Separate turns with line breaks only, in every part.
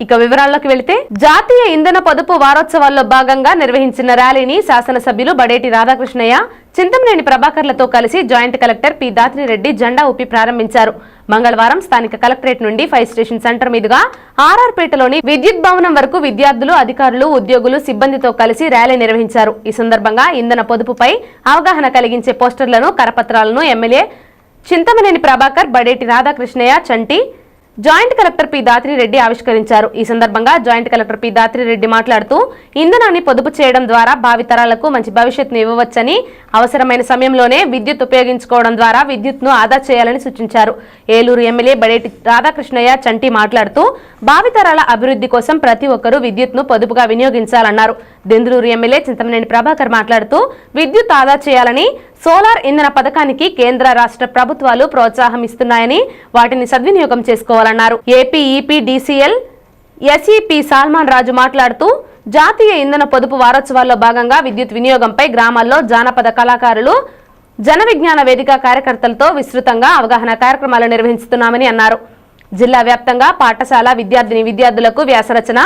ఇక వివరాల్లోకి వెళితే జాతీయ ఇంధన పొదుపు వారోత్సవాల్లో భాగంగా నిర్వహించిన ర్యాలీని శాసనసభ్యులు బడేటి రాధాకృష్ణయ్య, చింతమనేని ప్రభాకర్లతో కలిసి జాయింట్ కలెక్టర్ పి దాత్రిరెడ్డి జెండా ఊపి ప్రారంభించారు. మంగళవారం స్థానిక కలెక్టరేట్ నుండి ఫైర్ స్టేషన్ సెంటర్ మీదుగా ఆర్ఆర్పేటలోని విద్యుత్ భవనం వరకు విద్యార్థులు, అధికారులు, ఉద్యోగులు, సిబ్బందితో కలిసి ర్యాలీ నిర్వహించారు. ఈ సందర్భంగా ఇంధన పొదుపుపై అవగాహన కలిగించే పోస్టర్లను, కరపత్రాలను ఎమ్మెల్యే చింతమనేని ప్రభాకర్, బడేటి రాధాకృష్ణయ్య, చంటి, జాయింట్ కలెక్టర్ పి దాత్రిరెడ్డి ఆవిష్కరించారు. ఈ సందర్భంగా జాయింట్ కలెక్టర్ పి దాత్రిరెడ్డి మాట్లాడుతూ ఇంధనాన్ని పొదుపు చేయడం ద్వారా భావితరాలకు మంచి భవిష్యత్తును ఇవ్వవచ్చని, అవసరమైన సమయంలోనే విద్యుత్ ఉపయోగించుకోవడం ద్వారా విద్యుత్ను ఆదా చేయాలని సూచించారు. ఏలూరు ఎమ్మెల్యే బడేటి రాధాకృష్ణయ్య, చంటి మాట్లాడుతూ భావితరాల అభివృద్ధి కోసం ప్రతి ఒక్కరూ విద్యుత్ను పొదుపుగా వినియోగించాలన్నారు. దెందులూరు ఎమ్మెల్యే చింతమనేని ప్రభాకర్ మాట్లాడుతూ విద్యుత్ ఆదా చేయాలని, సోలార్ ఇంధన పథకానికి కేంద్ర, రాష్ట్ర ప్రభుత్వాలు ప్రోత్సాహం ఇస్తున్నాయని వాటిని సద్వినియోగం చేసుకోవాలన్నారు. ఏపీ ఈపీడీసీఎల్ ఎస్ఈపీ సాల్మాన్ రాజు మాట్లాడుతూ జాతీయ ఇంధన పొదుపు వారోత్సవాల్లో భాగంగా విద్యుత్ వినియోగంపై గ్రామాల్లో జానపద కళాకారులు, జన విజ్ఞాన వేదిక కార్యకర్తలతో విస్తృతంగా అవగాహన కార్యక్రమాలు నిర్వహిస్తున్నామని అన్నారు. జిల్లా వ్యాప్తంగా పాఠశాల విద్యార్థులకు వ్యాసరచన,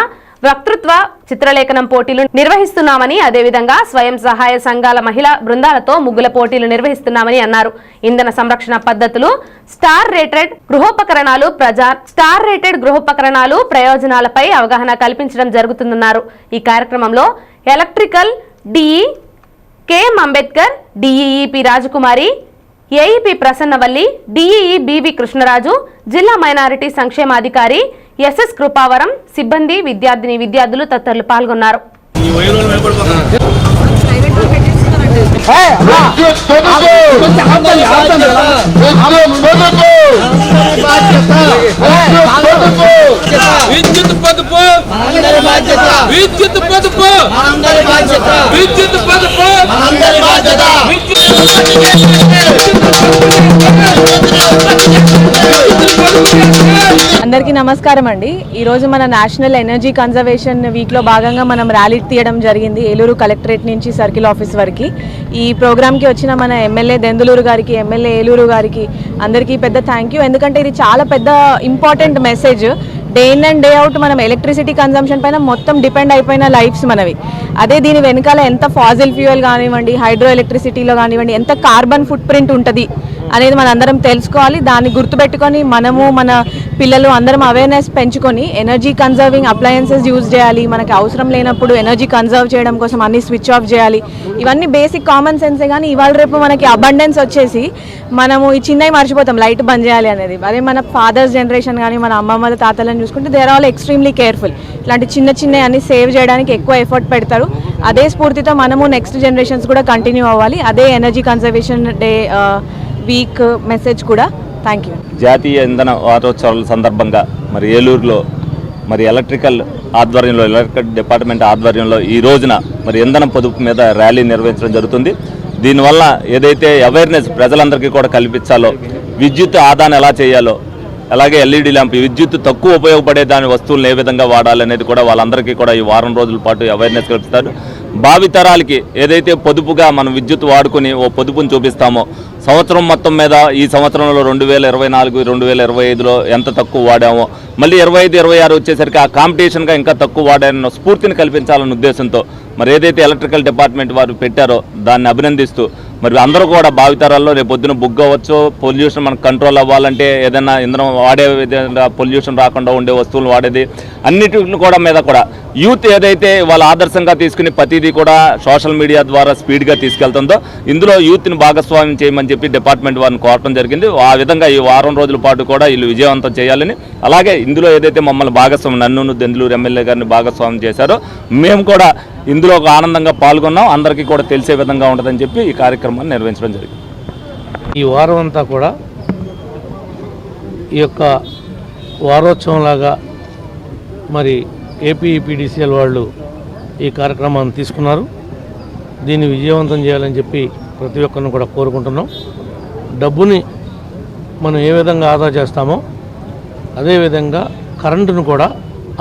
వక్తృత్వ, చిత్రలేఖనం పోటీలు నిర్వహిస్తున్నామని, అదేవిధంగా స్వయం సహాయ సంఘాల మహిళా బృందాలతో ముగ్గుల పోటీలు నిర్వహిస్తున్నామని అన్నారు. ఇంధన సంరక్షణ పద్ధతులు, స్టార్ రేటెడ్ గృహోపకరణాలు ప్రయోజనాలపై అవగాహన కల్పించడం జరుగుతుందన్నారు. ఈ కార్యక్రమంలో electrical DE KM Ambedkar, DEE P Rajakumari, AEP Prasannavalli, DEE BV Krishnaraju, జిల్లా మైనారిటీ సంక్షేమాధికారి ఎస్ఎస్ కృపావరం, సిబ్బంది, విద్యార్థులు తదితరులు పాల్గొన్నారు.
అందరికీ నమస్కారం అండి. ఈరోజు మన నేషనల్ ఎనర్జీ కన్జర్వేషన్ వీక్లో భాగంగా మనం ర్యాలీ తీయడం జరిగింది ఏలూరు కలెక్టరేట్ నుంచి సర్కిల్ ఆఫీస్ వరకు. ఈ ప్రోగ్రామ్కి వచ్చిన మన ఎమ్మెల్యే దెందులూరు గారికి, ఎమ్మెల్యే ఏలూరు గారికి అందరికీ పెద్ద థ్యాంక్ యూ. ఎందుకంటే ఇది చాలా పెద్ద important message. Day in and day out మనం ఎలక్ట్రిసిటీ కన్జంప్షన్ పైన మొత్తం డిపెండ్ అయిపోయిన లైఫ్స్ మనవి. అదే దీని వెనకాల ఎంత ఫాజిల్ ఫ్యూయల్ కానివ్వండి, హైడ్రో ఎలక్ట్రిసిటీలో కానివ్వండి, ఎంత కార్బన్ ఫుట్ ప్రింట్ ఉంటుంది అనేది మన అందరం తెలుసుకోవాలి. దాన్ని గుర్తుపెట్టుకొని మనము, మన పిల్లలు అందరం అవేర్నెస్ పెంచుకొని ఎనర్జీ కన్జర్వింగ్ అప్లయన్సెస్ యూజ్ చేయాలి. మనకి అవసరం లేనప్పుడు ఎనర్జీ కన్జర్వ్ చేయడం కోసం అన్ని స్విచ్ ఆఫ్ చేయాలి. ఇవన్నీ బేసిక్ కామన్ సెన్సే. కానీ ఇవాళ రేపు మనకి అబండెన్స్ వచ్చేసి మనము ఈ చిన్నవి మర్చిపోతాం, లైట్ బంద్ చేయాలి అనేది. అదే మన ఫాదర్స్ జనరేషన్ కానీ మన అమ్మమ్మల తాతలను చూసుకుంటే they are all extremely careful. ఇలాంటి చిన్న అన్ని సేవ్ చేయడానికి ఎక్కువ ఎఫర్ట్ పెడతారు. అదే స్ఫూర్తితో మనము నెక్స్ట్ జనరేషన్స్ కూడా కంటిన్యూ అవ్వాలి. అదే energy conservation day week message కూడా. Thank you.
జాతీయ ఇంధన వారోత్సవాల సందర్భంగా మరి ఏలూరులో మరి ఎలక్ట్రికల్ డిపార్ట్మెంట్ ఆధ్వర్యంలో ఈ రోజున మరి ఇంధన పొదుపు మీద ర్యాలీ నిర్వహించడం జరుగుతుంది. దీనివల్ల ఏదైతే అవేర్నెస్ ప్రజలందరికీ కూడా కల్పించాలో, విద్యుత్ ఆదాను ఎలా చేయాలో, అలాగే ఎల్ఈడి ల్యాంప్, విద్యుత్ తక్కువ ఉపయోగపడే దాని వస్తువులను ఏ విధంగా వాడాలనేది కూడా వాళ్ళందరికీ కూడా ఈ వారం రోజుల పాటు అవేర్నెస్ కల్పిస్తారు. భావితరాలకి ఏదైతే పొదుపుగా మనం విద్యుత్ వాడుకొని ఓ పొదుపుని చూపిస్తామో, సంవత్సరం మొత్తం మీద ఈ సంవత్సరంలో 2024, 2025లో ఎంత తక్కువ వాడామో, మళ్ళీ 25, 26 వచ్చేసరికి ఆ కాంపిటీషన్గా ఇంకా తక్కువ వాడాలన్న స్ఫూర్తిని కల్పించాలన్న ఉద్దేశంతో మరి ఏదైతే ఎలక్ట్రికల్ డిపార్ట్మెంట్ వారు పెట్టారో దాన్ని అభినందిస్తూ మరి అందరూ కూడా భావితరాల్లో రేపు పొద్దున బుక్ అవ్వచ్చు, పొల్యూషన్ మనకు కంట్రోల్ అవ్వాలంటే ఏదైనా ఇంధనం వాడే విధంగా పొల్యూషన్ రాకుండా ఉండే వస్తువులు వాడేది అన్నిటిని కూడా మీద కూడా యూత్ ఏదైతే వాళ్ళ ఆదర్శంగా తీసుకుని ప్రతిదీ కూడా సోషల్ మీడియా ద్వారా స్పీడ్గా తీసుకెళ్తుందో ఇందులో యూత్ని భాగస్వామ్యం చేయమని చెప్పి డిపార్ట్మెంట్ వారిని కోరటం జరిగింది. ఆ విధంగా ఈ వారం రోజుల పాటు కూడా వీళ్ళు విజయవంతం చేయాలని, అలాగే ఇందులో ఏదైతే మమ్మల్ని భాగస్వామ్యం నన్ను దెందులూరు ఎమ్మెల్యే గారిని భాగస్వామ్యం చేశారో మేము కూడా ఇందులో ఒక ఆనందంగా పాల్గొన్నాం. అందరికీ కూడా తెలిసే విధంగా ఉంటుందని చెప్పి ఈ కార్యక్రమాన్ని నిర్వహించడం జరిగింది.
ఈ వారం అంతా కూడా ఈ యొక్క వారోత్సవంలాగా మరి ఏపీఈపీడీసీఎల్ వాళ్ళు ఈ కార్యక్రమాన్ని తీసుకున్నారు. దీన్ని విజయవంతం చేయాలని చెప్పి ప్రతి ఒక్కరిని కూడా కోరుకుంటున్నాం. డబ్బుని మనం ఏ విధంగా ఆదా చేస్తామో అదేవిధంగా కరెంటును కూడా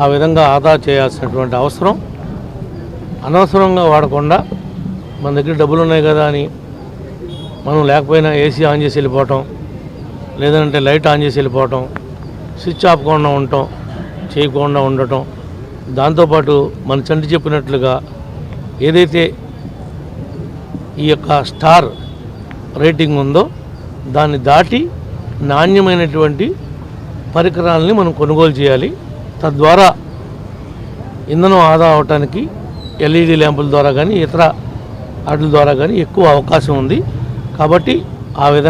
ఆ విధంగా ఆదా చేయాల్సినటువంటి అవసరం. అనవసరంగా వాడకుండా మన దగ్గర డబ్బులు ఉన్నాయి కదా అని మనం లేకపోయినా ఏసీ ఆన్ చేసి వెళ్ళిపోవటం, లేదంటే లైట్ ఆన్ చేసి వెళ్ళిపోవటం, స్విచ్ ఆఫ్కుండా ఉండటం, చేయకుండా ఉండటం, దాంతోపాటు మన చంటి చెప్పినట్లుగా ఏదైతే ఈ యొక్క స్టార్ రేటింగ్ ఉందో దాన్ని దాటి నాణ్యమైనటువంటి పరికరాలని మనం కొనుగోలు చేయాలి. తద్వారా ఇంధనం ఆదా అవటానికి ఎల్ఈడి ల్యాంపుల ద్వారా కానీ ఇతర వాటి ద్వారా కానీ ఎక్కువ అవకాశం ఉంది. కాబట్టి ఆ విధంగా